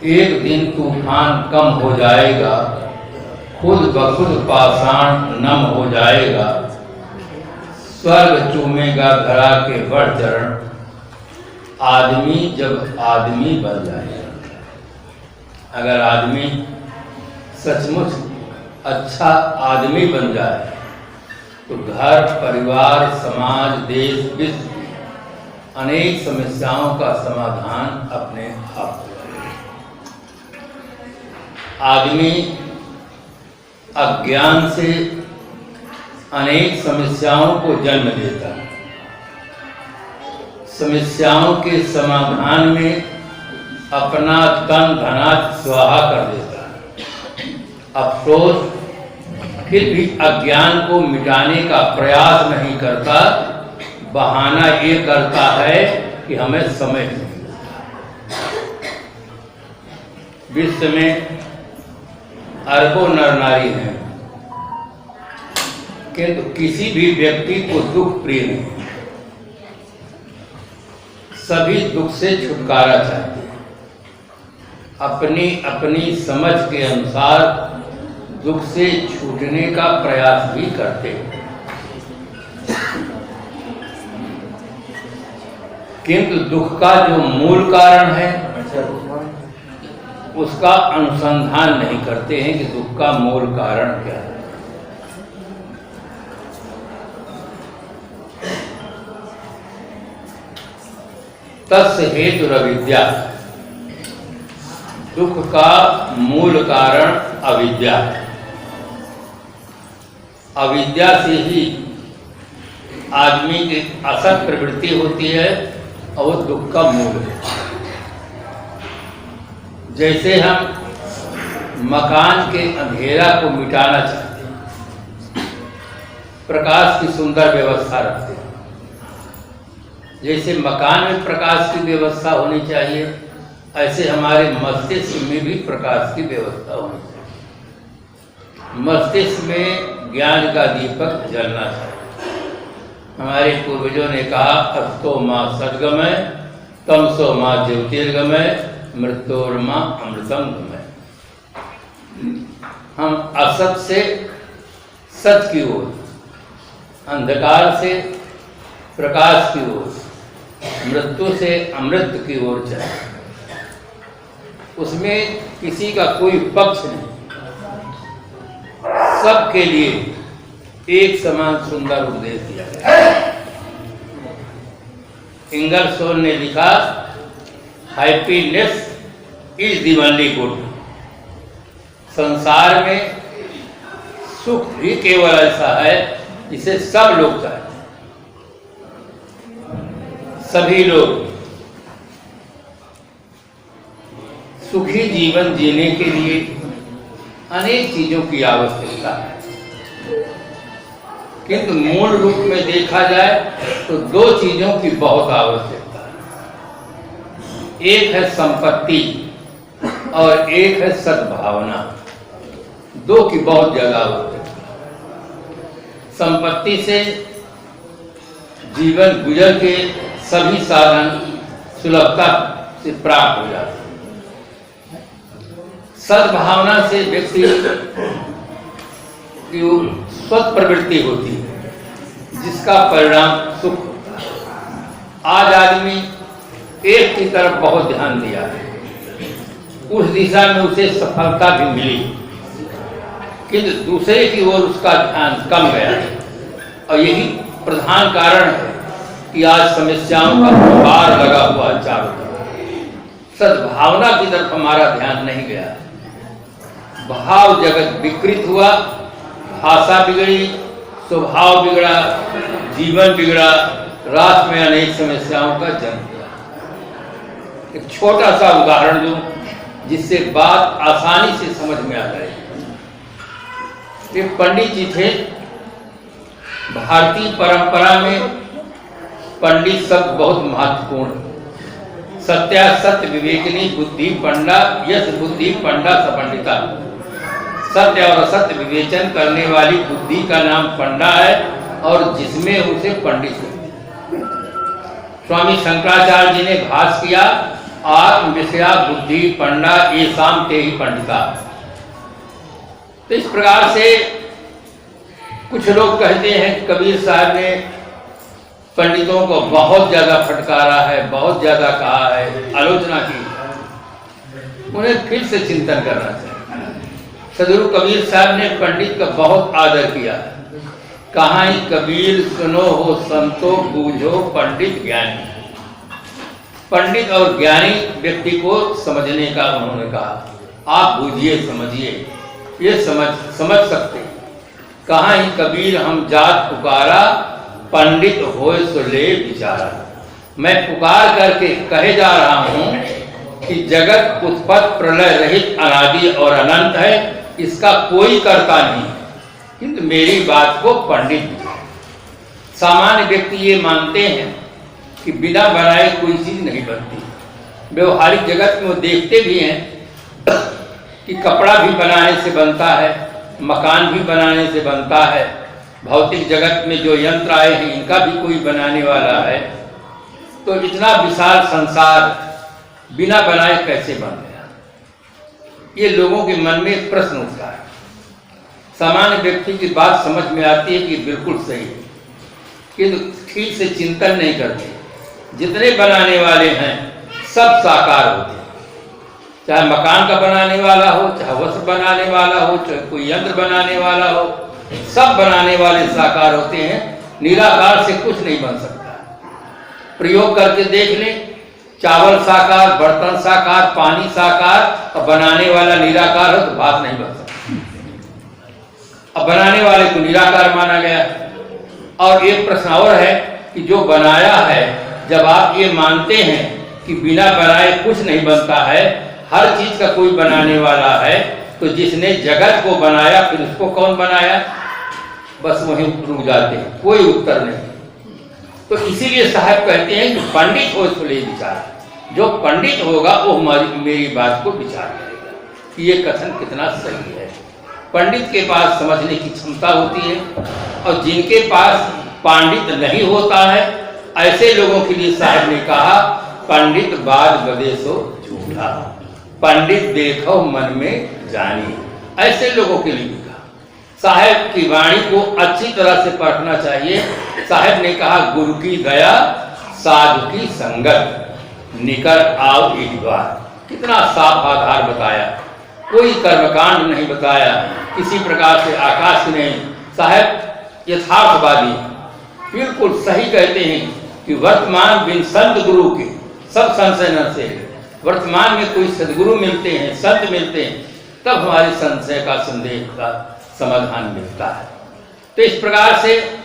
एक दिन तूफान कम हो जाएगा, खुद ब खुद पाषाण नम हो जाएगा, स्वर्ग चूमेगा धरा के बढ़ चरण, आदमी जब आदमी बन जाएगा। अगर आदमी सचमुच अच्छा आदमी बन जाए तो घर, परिवार, समाज, देश, विश्व अनेक समस्याओं का समाधान अपने आप हो जाएगा। आदमी अज्ञान से अनेक समस्याओं को जन्म देता है। समस्याओं के समाधान में अपना तन धनात स्वाहा कर देता है। अफसोस फिर भी अज्ञान को मिटाने का प्रयास नहीं करता, बहाना ये करता है कि हमें समय नहीं मिलता। विश्व में अरबों नर नारी हैं, किंतु किसी भी व्यक्ति को दुख प्रिय नहीं। सभी दुख से छुटकारा चाहते हैं, अपनी अपनी समझ के अनुसार दुख से छूटने का प्रयास भी करते हैं, किंतु दुख का जो मूल कारण है उसका अनुसंधान नहीं करते हैं कि दुख का मूल कारण क्या है। तस्य हेतुरविद्या, दुख का मूल कारण अविद्या है। अविद्या से ही आदमी की असत प्रवृत्ति होती है और वो दुख का मूल है। जैसे हम मकान के अंधेरा को मिटाना चाहते हैं, प्रकाश की सुंदर व्यवस्था रखते हैं। जैसे मकान में प्रकाश की व्यवस्था होनी चाहिए, ऐसे हमारे मस्तिष्क में भी प्रकाश की व्यवस्था होनी चाहिए। मस्तिष्क में ज्ञान का दीपक जलना चाहिए। हमारे पूर्वजों ने कहा, अस्तो माँ सद्गमय, तमसो माँ ज्योतिर्गमय, मृत्योर्मा अमृतम गमय। हम असत से सत की ओर, अंधकार से प्रकाश की ओर, मृत्यु से अमृत की ओर चले। उसमें किसी का कोई पक्ष नहीं, सबके लिए एक समान सुंदर उपदेश दिया गया। इंगलसोल ने लिखा, happiness is the only good. संसार में सुख भी केवल ऐसा है जिसे सब लोग चाहते हैं। सभी लोग सुखी जीवन जीने के लिए अनेक चीजों की आवश्यकता है, किंतु मूल रूप में देखा जाए तो दो चीजों की बहुत आवश्यकता है। एक है संपत्ति और एक है सद्भावना। दो की बहुत ज्यादा आवश्यकता है। संपत्ति से जीवन गुजर के सभी साधन सुलभता से प्राप्त हो जाते हैं। सद्भावना से व्यक्ति की स्वत प्रवृत्ति होती है, जिसका परिणाम सुख होता है। आज आदमी एक की तरफ बहुत ध्यान दिया है, उस दिशा में उसे सफलता भी मिली, किंतु दूसरे की ओर उसका ध्यान कम गया है। और यही प्रधान कारण है कि आज समस्याओं का प्रभार लगा हुआ चारों तरफ। सद्भावना की तरफ हमारा ध्यान नहीं गया। भाव जगत विकृत हुआ, भाषा बिगड़ी, स्वभाव बिगड़ा, जीवन बिगड़ा, राष्ट्र में अनेक समस्याओं का जन्म हुआ। एक छोटा सा उदाहरण दूं जिससे बात आसानी से समझ में आ जाए। एक पंडित जी थे। भारतीय परंपरा में पंडित शब्द बहुत महत्वपूर्ण है। सत्या सत्य विवेकनी बुद्धि पंडा, यश बुद्धि पंडा सपंडिता। सत्य और असत्य विवेचन करने वाली बुद्धि का नाम पंडा है और जिसमें उसे पंडित है। स्वामी शंकराचार्य जी ने भाष्य किया आत्म विषया बुद्धि पंडा ये शाम ते ही पंडिता। तो इस प्रकार से कुछ लोग कहते हैं कि कबीर साहब ने पंडितों को बहुत ज्यादा फटकारा है, बहुत ज्यादा कहा है, आलोचना की। उन्हें फिर से चिंतन करना चाहिए। सदगुरु कबीर साहब ने पंडित का बहुत आदर किया। कहाँ कबीर सुनो हो संतो बूझो पंडित ज्ञानी। पंडित और ज्ञानी व्यक्ति को समझने का उन्होंने कहा। आप बूझिए, समझिए, ये समझ सकते। कहाँ कबीर हम जात पुकारा पंडित होए सो ले विचारा। मैं पुकार करके कहे जा रहा हूँ कि जगत उत्पत्ति प्रलय रहित अनादि और अनंत है, इसका कोई कर्ता नहीं, किंतु मेरी बात को पंडित। सामान्य व्यक्ति ये मानते हैं कि बिना बनाए कोई चीज नहीं बनती। व्यवहारिक जगत में वो देखते भी हैं कि कपड़ा भी बनाने से बनता है, मकान भी बनाने से बनता है। भौतिक जगत में जो यंत्र आए हैं इनका भी कोई बनाने वाला है। तो इतना विशाल संसार बिना बनाए कैसे बन गया, ये लोगों के मन में एक प्रश्न उठता है। सामान्य व्यक्ति की बात समझ में आती है कि बिल्कुल सही है, किंतु ठीक से चिंतन नहीं करते। जितने बनाने वाले हैं सब साकार होते हैं, चाहे मकान का बनाने वाला हो, चाहे वस्त्र बनाने वाला हो, चाहे कोई यंत्र बनाने वाला हो, सब बनाने वाले साकार होते हैं। निराकार से कुछ नहीं बन सकता। प्रयोग करके देख लें, चावल साकार, बर्तन साकार, पानी साकार, और बनाने वाला निराकार हो तो बात नहीं बन सकती। अब बनाने वाले को निराकार माना गया। और एक प्रश्न और है कि जो बनाया है, जब आप ये मानते हैं कि बिना बनाए कुछ नहीं बनता है, हर चीज का कोई बनाने वाला है, तो जिसने जगत को बनाया फिर उसको कौन बनाया? बस वहीं रुक जाते हैं, कोई उत्तर नहीं। तो इसीलिए साहब कहते हैं कि पंडित हो इसको ले विचार। जो पंडित होगा वो मेरी बात को विचार करेगा कि ये कथन कितना सही है। पंडित के पास समझने की क्षमता होती है, और जिनके पास पांडित नहीं होता है, ऐसे लोगों के लिए साहब ने कहा पंडित बाद बदेसो झूठा, पंडित देखो मन में जानी। ऐसे लोगों के लिए कहा। साहब की वाणी को अच्छी तरह से पढ़ना चाहिए। साहब ने कहा गुरु की दया साधु की संगत निकर आओ एक बार। कितना साफ आधार बताया, कोई कर्मकांड नहीं बताया, किसी प्रकार से आकाश नहीं। साहब यथार्थवादी बिल्कुल सही कहते हैं कि वर्तमान बिन संत गुरु के सब संशय न से। वर्तमान में कोई सदगुरु मिलते हैं, संत मिलते हैं, तब हमारे संशय का, संदेह का समाधान मिलता है। तो इस प्रकार से,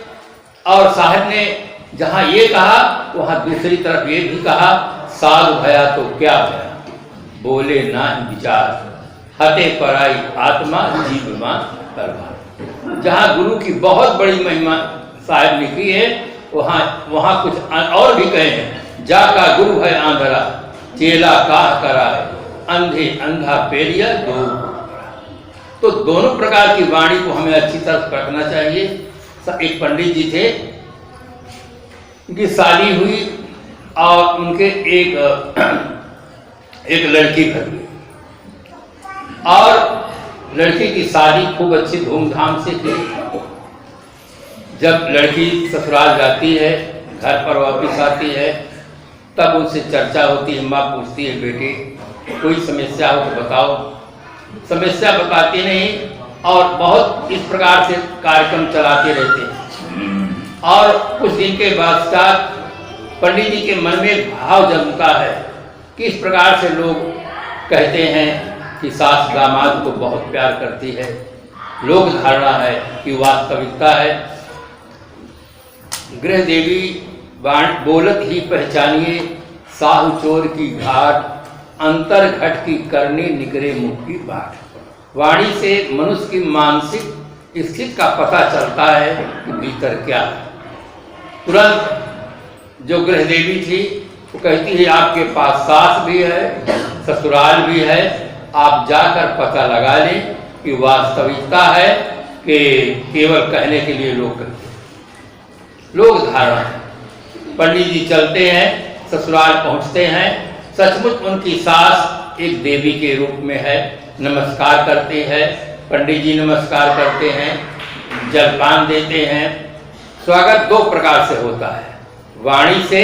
और साहब ने जहाँ ये कहा वहाँ दूसरी तरफ ये भी कहा साधु भया तो क्या भया, बोले ना विचार, हते पराई आत्मा जीव मां करवा। जहाँ गुरु की बहुत बड़ी महिमा साहब ने की है, वहाँ कुछ और भी कहे हैं। जा का गुरु है आंधरा, चेला काह करा है, अंधे अंधा पेरिया दो। तो दोनों प्रकार की वाणी को हमें अच्छी तरह पढ़ना चाहिए। एक पंडित जी थे, उनकी शादी हुई और उनके एक लड़की घर हुई, और लड़की की शादी खूब अच्छी धूमधाम से की। जब लड़की ससुराल जाती है, घर पर वापस आती है, तब उनसे चर्चा होती है। माँ पूछती है बेटे कोई समस्या हो तो बताओ। समस्या बताती नहीं, और बहुत इस प्रकार से कार्यक्रम चलाते रहते हैं। और कुछ दिन के बाद पंडित जी के मन में भाव जमता है कि इस प्रकार से लोग कहते हैं कि सास दामाद को बहुत प्यार करती है। लोक धारणा है कि वास्तविकता है। गृह देवी बोलत ही पहचानिए, साहु चोर की घाट, अंतर घट की करनी निकरे मुख की बाट। वाणी से मनुष्य की मानसिक स्थिति का पता चलता है कि भीतर क्या है। तुरंत जो गृह देवी थी वो कहती है आपके पास सास भी है, ससुराल भी है, आप जाकर पता लगा लें कि वास्तविकता है कि केवल कहने के लिए लोग कहते हैं। लोग धारणा है। पंडित जी चलते हैं, ससुराल पहुंचते हैं, सचमुच उनकी सास एक देवी के रूप में है। नमस्कार करते हैं, पंडित जी नमस्कार करते हैं, जलपान देते हैं। स्वागत दो प्रकार से होता है, वाणी से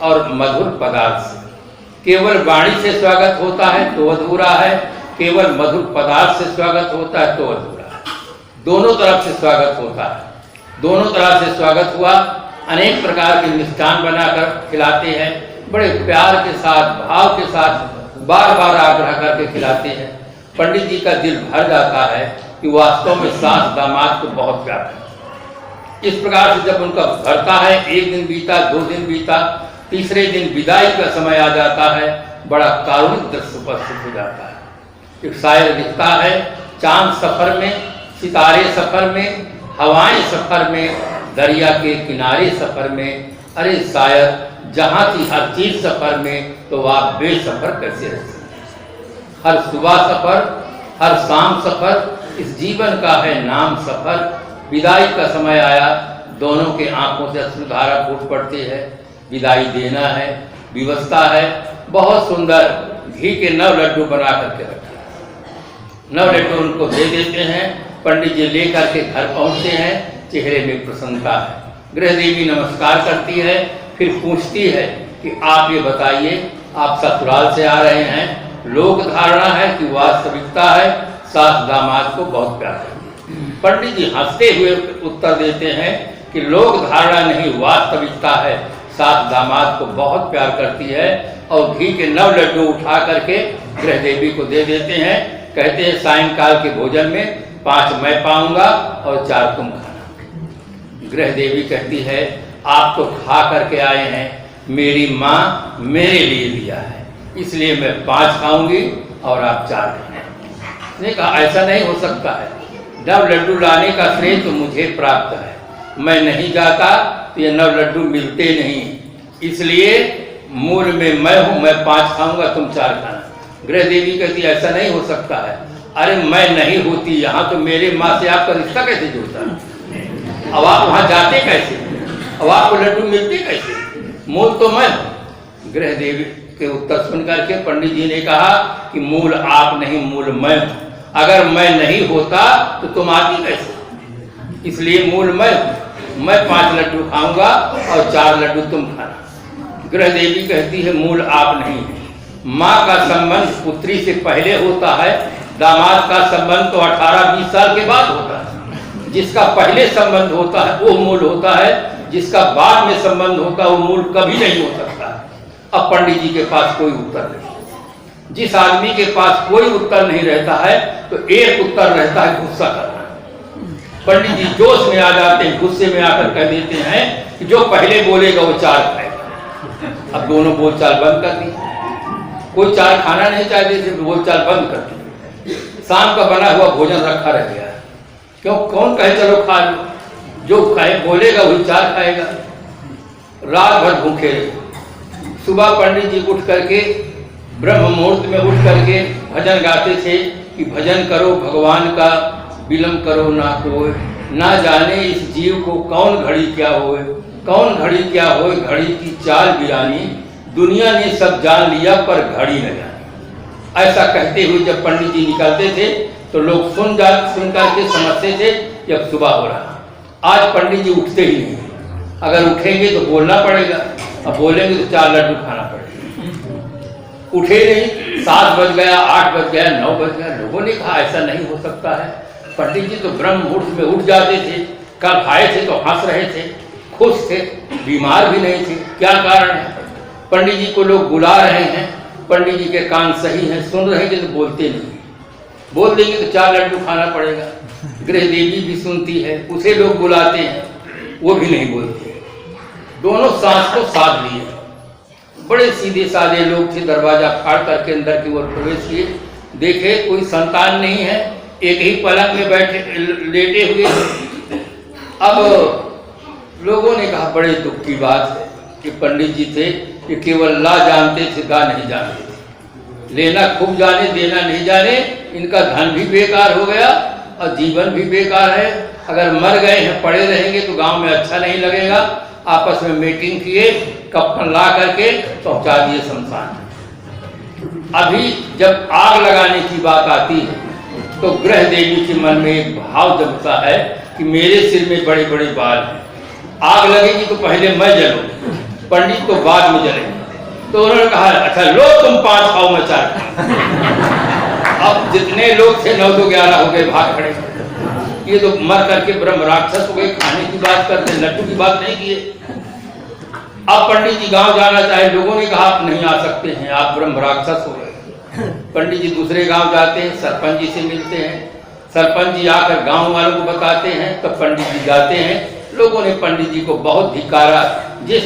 और मधुर पदार्थ से। केवल वाणी से स्वागत होता है तो अधूरा है, केवल मधुर पदार्थ से स्वागत होता है तो अधूरा है। दोनों तरफ से स्वागत होता है। दोनों तरह से स्वागत हुआ। अनेक प्रकार के मिष्ठान बनाकर खिलाते हैं, बड़े प्यार के साथ, भाव के साथ, बार बार आग्रह करके खिलाते हैं। पंडित जी का दिल भर जाता है कि वास्तव में सास दामाद को बहुत प्यार है। इस प्रकार से जब उनका भरता है, एक दिन बीता, 2 दिन बीता, तीसरे दिन विदाई का समय आ जाता है, बड़ा कारुणिक दृश्य उपस्थित हो जाता है। एक शायर लिखता है, चांद सफर में, सितारे सफर में, हवाएं सफर में, दरिया के किनारे सफर में, अरे शायद जहाँ थी हर चीज सफर में, तो आप बेसफर कैसे रह सकते। हर सुबह सफर, हर शाम सफर, इस जीवन का है नाम सफर। विदाई का समय आया, दोनों के आंखों से अश्रुधारा फूट पड़ती है। विदाई देना है, व्यवस्था है। बहुत सुंदर घी के 9 लड्डू बना करके रखे, 9 लड्डू उनको दे देते हैं। पंडित जी लेकर के घर पहुंचते हैं, चेहरे में प्रसन्नता है। गृह देवी नमस्कार करती है, फिर पूछती है कि आप ये बताइए, आप ससुराल से आ रहे हैं, लोक धारणा है कि वास्तविकता है, सास दामाद को बहुत प्यार करती है। पंडित जी हंसते हुए उत्तर देते हैं कि लोक धारणा नहीं, वास्तविकता है, सास दामाद को बहुत प्यार करती है। और घी के 9 लड्डू उठा करके गृह देवी को दे देते हैं। कहते हैं सायंकाल के भोजन में 5 मैं पाऊंगा और 4 तुम खाना। गृह देवी कहती है, आप तो खा करके आए हैं, मेरी माँ मेरे लिए दिया है, इसलिए मैं 5 खाऊंगी और आप 4 खाना। उसने कहा ऐसा नहीं हो सकता है, 9 लड्डू लाने का श्रेय तो मुझे प्राप्त है, मैं नहीं जाता तो ये 9 लड्डू मिलते नहीं, इसलिए मूल में मैं हूँ, मैं 5 खाऊंगा, तुम 4 खाना। गृह देवी कहती ऐसा नहीं हो सकता है। अरे मैं नहीं होती यहाँ तो मेरे माँ से आपका रिश्ता कैसे जुड़ता, अब आप वहाँ जाते कैसे, अब आपको लड्डू मिलते कैसे, मूल तो मैं हूँ। गृह देवी के उत्तर सुन करके पंडित जी ने कहा कि मूल आप नहीं, मूल मैं हूँ। अगर मैं नहीं होता तो तुम आती कैसे, इसलिए मूल मैं हूँ, मैं 5 लड्डू खाऊंगा और 4 लड्डू तुम खाना। गृह देवी कहती है मूल आप नहीं है। माँ का संबंध पुत्री से पहले होता है, दामाद का संबंध तो 18-20 साल के बाद होता है। जिसका पहले संबंध होता है वो मूल होता है, जिसका बाद में संबंध होता है वो मूल कभी नहीं हो सकता। अब पंडित जी के पास कोई उत्तर नहीं। जिस आदमी के पास कोई उत्तर नहीं रहता है तो एक उत्तर रहता है गुस्सा करना। पंडित जी जोश में आ जाते हैं, गुस्से में आकर कह देते हैं कि जो पहले बोलेगा वो 4 खाएगा। अब दोनों बोलचाल बंद कर दी, कोई 4 खाना नहीं चाहते थे, बोलचाल बंद कर दी। शाम का बना हुआ भोजन रखा रह गया, क्यों, कौन कहे चलो खा लो, जो कहे बोलेगा वही 4 खाएगा। रात भर भूखे रहे। सुबह पंडित जी उठ करके ब्रह्म मुहूर्त में उठ करके भजन गाते थे कि भजन करो भगवान का, विलम्ब करो ना कोई, ना जाने इस जीव को कौन घड़ी क्या होए, कौन घड़ी क्या होए, घड़ी की चाल गिरानी, दुनिया ने सब जान लिया पर घड़ी न जानी। ऐसा कहते हुए जब पंडित जी निकलते थे तो लोग सुन करके समझते थे कि अब सुबह हो रहा। आज पंडित जी उठते ही नहीं, अगर उठेंगे तो बोलना पड़ेगा, अब बोलेंगे तो 4 लड्डू खाना पड़ेगा। उठे नहीं, 7 बज गया, 8 बज गया, 9 बज गया। लोगों ने कहा ऐसा नहीं हो सकता है। पंडित जी तो ब्रह्म मुहूर्त में उठ जाते थे, कल खाए थे तो हंस रहे थे, खुश थे, बीमार भी नहीं थे, क्या कारण है। पंडित जी को लोग बुला रहे हैं, पंडित जी के कान सही हैं, सुन रहे हैं तो बोलते नहीं, बोल देंगे तो 4 लड्डू खाना पड़ेगा। गृह देवी भी सुनती है, उसे लोग बुलाते हैं, वो भी नहीं बोलती। दोनों सांस को साध लिए, बड़े सीधे साधे लोग थे। दरवाजा फाड़ करके अंदर की ओर प्रवेश किए, देखे कोई संतान नहीं है, एक ही पलंग में बैठे लेटे हुए। अब लोगों ने कहा बड़े दुख की बात है कि पंडित जी थे कि केवल ला जानते थे, गा नहीं जानते थे। लेना खूब जाने, देना नहीं जाने, इनका धन भी बेकार हो गया और जीवन भी बेकार है। अगर मर गए हैं, पड़े रहेंगे तो गांव में अच्छा नहीं लगेगा। आपस में मीटिंग किए, कफन ला करके पहुंचा दिए शमशान। अभी जब आग लगाने की बात आती है तो ग्रह देवी के मन में एक भाव जगता है कि मेरे सिर में बड़े बड़े बाल हैं, आग लगेगी तो पहले मैं जलूंगी, पंडित तो बाद में जलेंगे। तो उन्होंने कहा अच्छा लो तुम 5 खाओ मैं 4 खाऊं। अब जितने लोग थे 9 तो 11 हो गए, भाग खड़े। ये तो मर करके ब्रह्म राक्षस हो गए, खाने की बात करते, लड्डू की बात नहीं किए। अब पंडित जी गांव जाना चाहे, लोगों ने कहा आप नहीं आ सकते हैं, आप ब्रह्म राक्षस हो गए। पंडित जी दूसरे गांव जाते हैं, सरपंच जी से मिलते हैं, सरपंच जी आकर गांव वालों को बताते हैं, तब पंडित जी जाते हैं। लोगों ने पंडित जी को बहुत धिक्कारा, जिस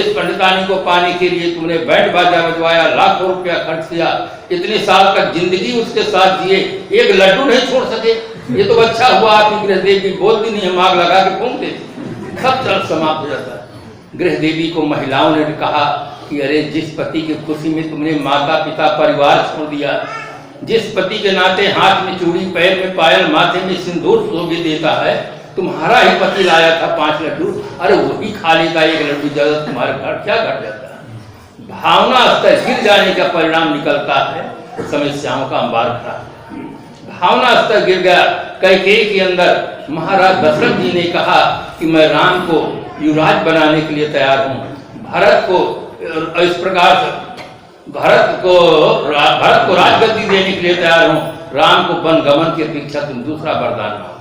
पंडितानी को पाने के लिए तुमने बैंड बाजा बजवाया, लाखों रुपया खर्च किया, इतने साल तक जिंदगी उसके साथ जिए, एक लड्डू नहीं छोड़ सके, ये तो अच्छा हुआ आपकी गृह देवी बोल दी नहीं, हम आग लगा के फूंक देते, सब चल समाप्त हो जाता है। गृह देवी को महिलाओं ने कहा कि अरे जिस पति की खुशी में तुमने माता पिता परिवार छोड़ दिया, जिस पति के नाते हाथ में चूड़ी, पैर में पायल, माथे में सिंदूर शोभे देता है, तुम्हारा ही पति लाया था 5 लड्डू, अरे वो भी खा लेता 1 लड्डू, ज्यादा तुम्हारे घर क्या घट जाता है। भावना स्तर गिर जाने का परिणाम निकलता है समस्याओं का अंबार खड़ा। भावना स्तर गिर गया। कैकेयी के अंदर महाराज दशरथ जी ने कहा कि मैं राम को युवराज बनाने के लिए तैयार हूँ, भरत को इस प्रकार से भरत को राजगद्दी देने के लिए तैयार हूँ, राम को वन गमन की अपेक्षा तुम दूसरा वरदान मांगो।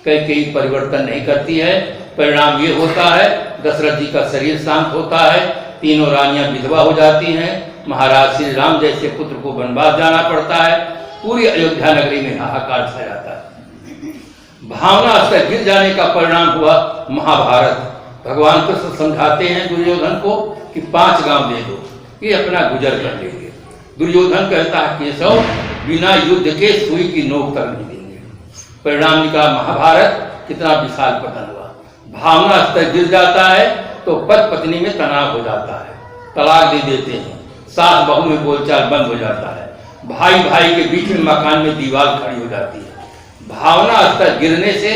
कैकेयी परिवर्तन नहीं करती है, परिणाम ये होता है दशरथ जी का शरीर शांत होता है, तीनों रानियां विधवा हो जाती हैं, महाराज श्री राम जैसे पुत्र को वनवास जाना पड़ता है, पूरी अयोध्या नगरी में हाहाकार छा जाता है। भावना स्तर गिर जाने का परिणाम हुआ महाभारत। भगवान कृष्ण समझाते हैं दुर्योधन को कि 5 गांव दे दो, ये अपना गुजर कर लेंगे। दुर्योधन कहता है केशव बिना युद्ध के सुई की नोक तक नहीं देंगे। परिणाम निकला महाभारत, कितना विशाल पतन हुआ। भावना स्तर गिर जाता है तो पति पत्नी में तनाव हो जाता है, तलाक दे देते हैं, सास बहू में बोलचाल बंद हो जाता है, भाई भाई के बीच में मकान में दीवार खड़ी हो जाती है। भावना स्तर गिरने से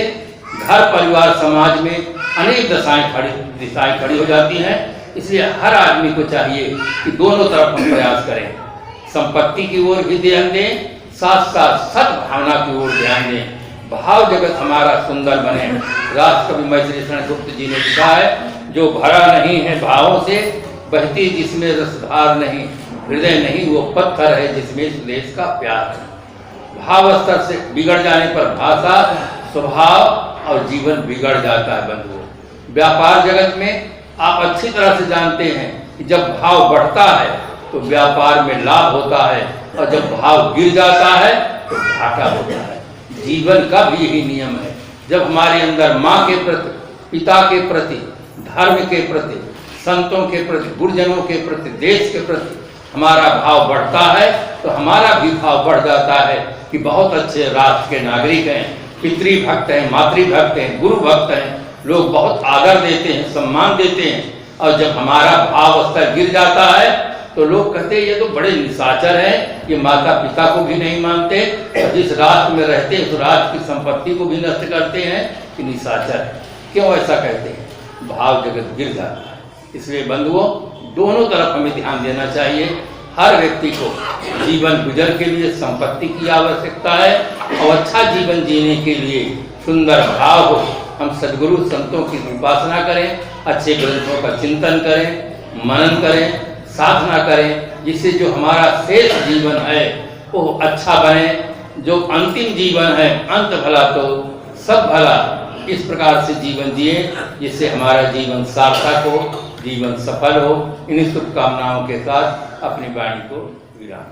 घर परिवार समाज में अनेक दिशाएं खड़ी हो जाती हैं। इसलिए हर आदमी को चाहिए कि दोनों तरफ हम प्रयास करें, संपत्ति की ओर भी ध्यान दें, साथ साथ सद्भावना की ओर ध्यान दें, भाव जगत हमारा सुंदर बने। राष्ट्रकवि मैथिली शरण गुप्त जी ने लिखा है, जो भरा नहीं है भावों से, बहती जिसमें रसधार नहीं, हृदय नहीं वो पत्थर है जिसमें स्वदेश का प्यार है। भाव स्तर से बिगड़ जाने पर भाषा, स्वभाव और जीवन बिगड़ जाता है। बंधुओं, व्यापार जगत में आप अच्छी तरह से जानते हैं कि जब भाव बढ़ता है तो व्यापार में लाभ होता है, और जब भाव गिर जाता है तो घाटा होता है। जीवन का भी यही नियम है। जब हमारे अंदर माँ के प्रति, पिता के प्रति, धर्म के प्रति, संतों के प्रति, गुरुजनों के प्रति, देश के प्रति हमारा भाव बढ़ता है तो हमारा भी भाव बढ़ जाता है कि बहुत अच्छे राष्ट्र के नागरिक हैं, पितृभक्त हैं, मातृभक्त हैं, गुरु भक्त हैं, लोग बहुत आदर देते हैं, सम्मान देते हैं। और जब हमारा भाव स्तर गिर जाता है तो लोग कहते हैं ये तो बड़े निशाचर हैं, ये माता पिता को भी नहीं मानते, और जिस राष्ट्र में रहते हैं उस राष्ट्र की संपत्ति को भी नष्ट करते हैं कि निशाचर है। क्यों ऐसा कहते हैं? भाव जगत गिर जाता है। इसलिए बंधुओं, दोनों तरफ हमें ध्यान देना चाहिए। हर व्यक्ति को जीवन गुजर के लिए संपत्ति की आवश्यकता है, और अच्छा जीवन जीने के लिए सुंदर भाव हो। हम सद्गुरु संतों की उपासना करें, अच्छे ग्रंथों का चिंतन करें, मनन करें, साधना करें, जिससे जो हमारा शेष जीवन है वो अच्छा बने। जो अंतिम जीवन है, अंत भला तो सब भला, इस प्रकार से जीवन जिए जिससे हमारा जीवन सार्थक हो, जीवन सफल हो। इन शुभकामनाओं के साथ अपनी वाणी को विराम।